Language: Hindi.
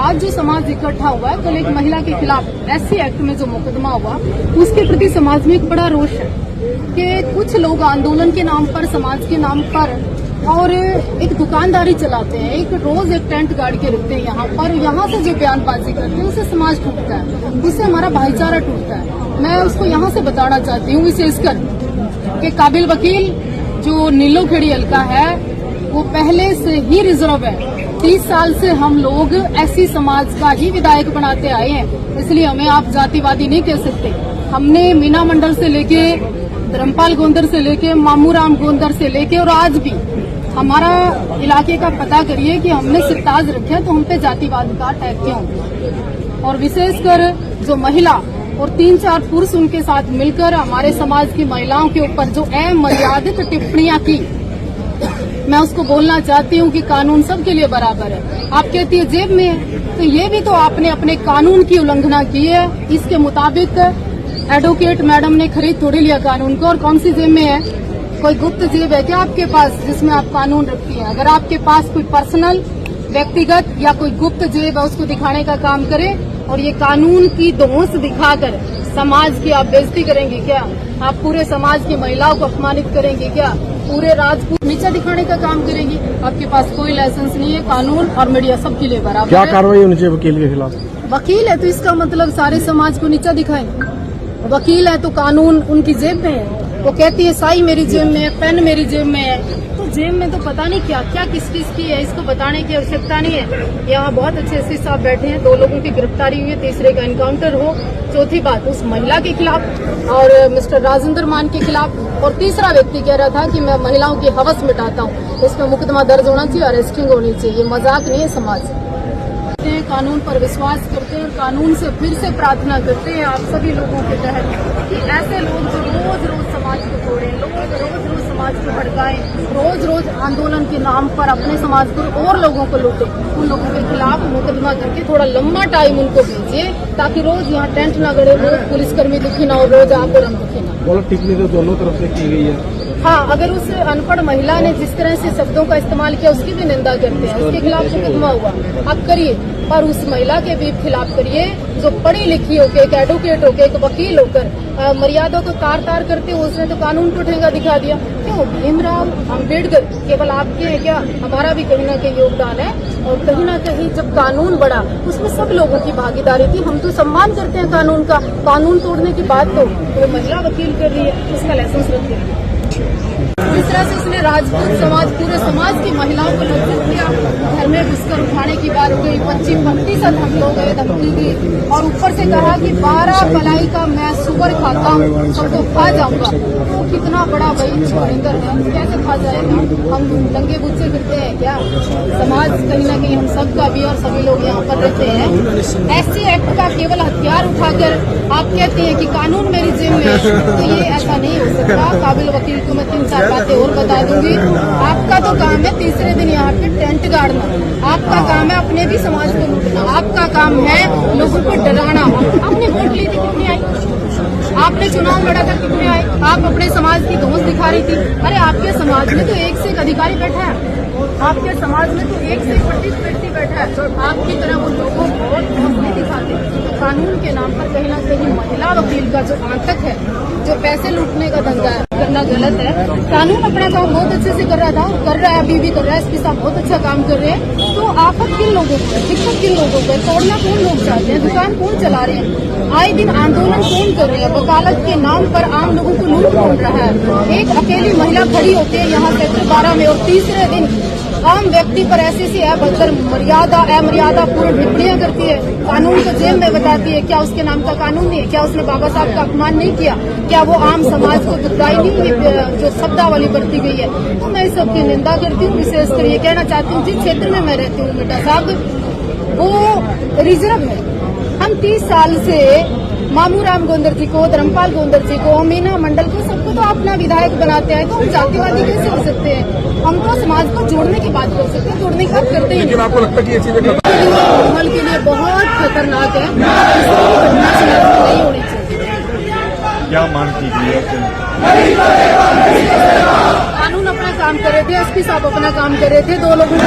आज जो समाज इकट्ठा हुआ है, कल एक महिला के खिलाफ एससी एक्ट में जो मुकदमा हुआ, उसके प्रति समाज में एक बड़ा रोष है कि कुछ लोग आंदोलन के नाम पर, समाज के नाम पर और एक दुकानदारी चलाते हैं। एक रोज एक टेंट गाड़ के रखते हैं यहाँ पर, यहाँ से जो बयानबाजी करते हैं उससे समाज टूटता है, उससे हमारा भाईचारा टूटता है। मैं उसको यहाँ से बताना चाहती हूँ विशेषकर कि काबिल वकील जो नीलोखेड़ी हल्का है वो पहले से ही रिजर्व है। 30 साल से हम लोग ऐसी समाज का ही विधायक बनाते आए हैं, इसलिए हमें आप जातिवादी नहीं कह सकते। हमने मीना मंडल से लेके धर्मपाल गोंदर से लेके मामूराम गोंदर से लेके और आज भी हमारा इलाके का पता करिए कि हमने सिरताज रखे तो हम पे जातिवाद का अटैक क्यों। और विशेषकर जो महिला और 3-4 पुरुष उनके साथ मिलकर हमारे समाज की महिलाओं के ऊपर जो अमर्यादित टिप्पणियां की, मैं उसको बोलना चाहती हूँ कि कानून सबके लिए बराबर है। आप कहती है जेब में है, तो ये भी तो आपने अपने कानून की उल्लंघना की है। इसके मुताबिक एडवोकेट मैडम ने खरीद थोड़ी लिया कानून को, और कौन सी जेब में है? कोई गुप्त जेब है क्या आपके पास जिसमें आप कानून रखती हैं? अगर आपके पास कोई पर्सनल, व्यक्तिगत या कोई गुप्त जेब है उसको दिखाने का काम करें। और ये कानून की धौंस दिखाकर समाज की आप बेइज्जती करेंगे क्या? आप पूरे समाज की महिलाओं को अपमानित करेंगे क्या? पूरे राजपूत नीचा दिखाने का काम करेंगी? आपके पास कोई लाइसेंस नहीं है। कानून और मीडिया सबके लिए बराबर है। क्या कार्रवाई होनी चाहिए वकील के खिलाफ? वकील है तो इसका मतलब सारे समाज को नीचा दिखाएं। वकील है तो कानून उनकी जेब में है। वो कहती है साई मेरी जेब में है, पेन मेरी जेब में है, तो जेब में तो पता नहीं क्या क्या किस किस की है, इसको बताने की आवश्यकता नहीं है। यहाँ बहुत अच्छे एसपी साहब बैठे हैं, 2 लोगों की गिरफ्तारी हुई है, तीसरे का एनकाउंटर हो। चौथी बात उस महिला के खिलाफ और मिस्टर राजेंद्र मान के खिलाफ, और तीसरा व्यक्ति कह रहा था कि मैं महिलाओं की हवस मिटाता हूँ। इसमें मुकदमा दर्ज होना चाहिए, अरेस्टिंग होनी चाहिए। ये मजाक नहीं है समाज। कानून पर विश्वास करते हैं, कानून से फिर से प्रार्थना करते हैं आप सभी लोगों के तहत कि ऐसे लोग जो रोज रोज समाज को तोड़ें, रोज रोज समाज को भड़काएं, रोज रोज आंदोलन के नाम पर अपने समाज को और लोगों को लूटें, उन लोगों के खिलाफ मुकदमा करके थोड़ा लंबा टाइम उनको दीजिए ताकि रोज यहाँ टेंट न गड़े, रोज पुलिसकर्मी दुखी ना हो, रोज आप और हम दुखी ना हो। टिप्पणी तो दोनों तरफ से की गई है। हाँ, अगर उस अनपढ़ महिला ने जिस तरह से शब्दों का इस्तेमाल किया उसकी भी निंदा करते हैं, उसके खिलाफ मुकदमा हुआ आप करिए, पर उस महिला के भी खिलाफ करिए जो पढ़ी लिखी होकर, एक एडवोकेट होकर, एक वकील होकर मर्यादा को तार तार करते हो। उसने तो कानून को ठेंगा दिखा दिया। क्यों? भीमराव अम्बेडकर केवल आपके हैं क्या? हमारा भी कहीं न कहीं योगदान है। और कहीं न कहीं जब कानून बढ़ा उसमें सब लोगों की भागीदारी थी। हम तो सम्मान करते हैं कानून का। कानून तोड़ने की बात तो वो महिला वकील कर रही है, उसका लाइसेंस रख दिया। इस तरह से उसने राजपूत समाज, पूरे समाज की महिलाओं को लज्जित किया। घर में घुसकर उठाने की बात हो गई, 25-35 हम लोग गए, धमकी दी और ऊपर से कहा कि 12 पलाई का मैं सुगर खाता हूँ, सबको खा जाऊंगा। तो कितना बड़ा वही छुरिंदर है, कैसे खा जाएगा? हम दंगे बुच्चे फिरते हैं क्या? समाज कहीं न कहीं हम सबका भी, और सभी लोग यहाँ पर रहते हैं। एससी एक्ट का केवल हथियार उठाकर आप कहते हैं कि कानून मेरी जेब में है, तो ये ऐसा नहीं हो सकता। काबिल वकील को मैं 3-4 बातें और बता दूंगी। आपका तो काम है तीसरे दिन यहाँ पे टेंट गाड़ना, आपका काम है अपने भी समाज को लूटना, आपका काम है लोगों को डराना। आपने वोट ली थी, कितने आई? आपने चुनाव लड़ा था, कितने आए? आप अपने समाज की धौंस दिखा रही थी। अरे आपके समाज में तो एक से एक अधिकारी बैठा है, आपके समाज में तो एक से एक प्रतिष्ठित व्यक्ति बैठा है। आपकी तरह वो लोगों को धौंस नहीं दिखाते। तो कानून के नाम पर कहीं ना कहीं महिला वकील का जो आतंक है, जो पैसे लूटने का धंधा है, करना गलत है। कानून अपना काम बहुत अच्छे से कर रहा था, कर रहा है, अभी भी कर रहा है। एसपी साहब बहुत अच्छा काम कर रहे हैं। तो आफत किन लोगों को है? दिक्कत किन लोगों को है? तोड़ना कौन लोग चाहते हैं? दुकान कौन चला रहे हैं? आए दिन आंदोलन कौन कर रहे हैं? वकालत के नाम पर आम लोगों को लूट कौन रहा है? एक अकेली महिला खड़ी होती है यहाँ सेक्टर 12 में और तीसरे दिन आम व्यक्ति पर ऐसी अभद्र अमर्यादा पूर्ण टिप्पणियां करती है, कानून को जेल में बताती है। क्या उसके नाम का कानून नहीं है? क्या उसने बाबा साहब का अपमान नहीं किया? क्या वो आम समाज को दुखदाई नहीं है जो शब्दावली बरती गई है? तो मैं इस सबकी निंदा करती हूँ। विशेषकर ये कहना चाहती हूँ जिस क्षेत्र में मैं रहती हूँ मिटा साहब वो रिजर्व है। हम 30 साल से मामूराम गोंदर जी को, धर्मपाल गोंदर जी को, मीना मंडल को, सबको तो अपना विधायक बनाते हैं। तो हम जातिवादी कैसे हो सकते हैं? हम तो समाज को जोड़ने की बात कर सकते हैं, जोड़ने की बात करते हैं। लेकिन आपको लगता है कि ये चीजें माहौल के लिए बहुत खतरनाक है, नहीं होनी चाहिए। क्या मांग की गई है? कानून अपना काम कर रहे थे, एसपी साहब अपना काम कर रहे थे, 2 लोगों को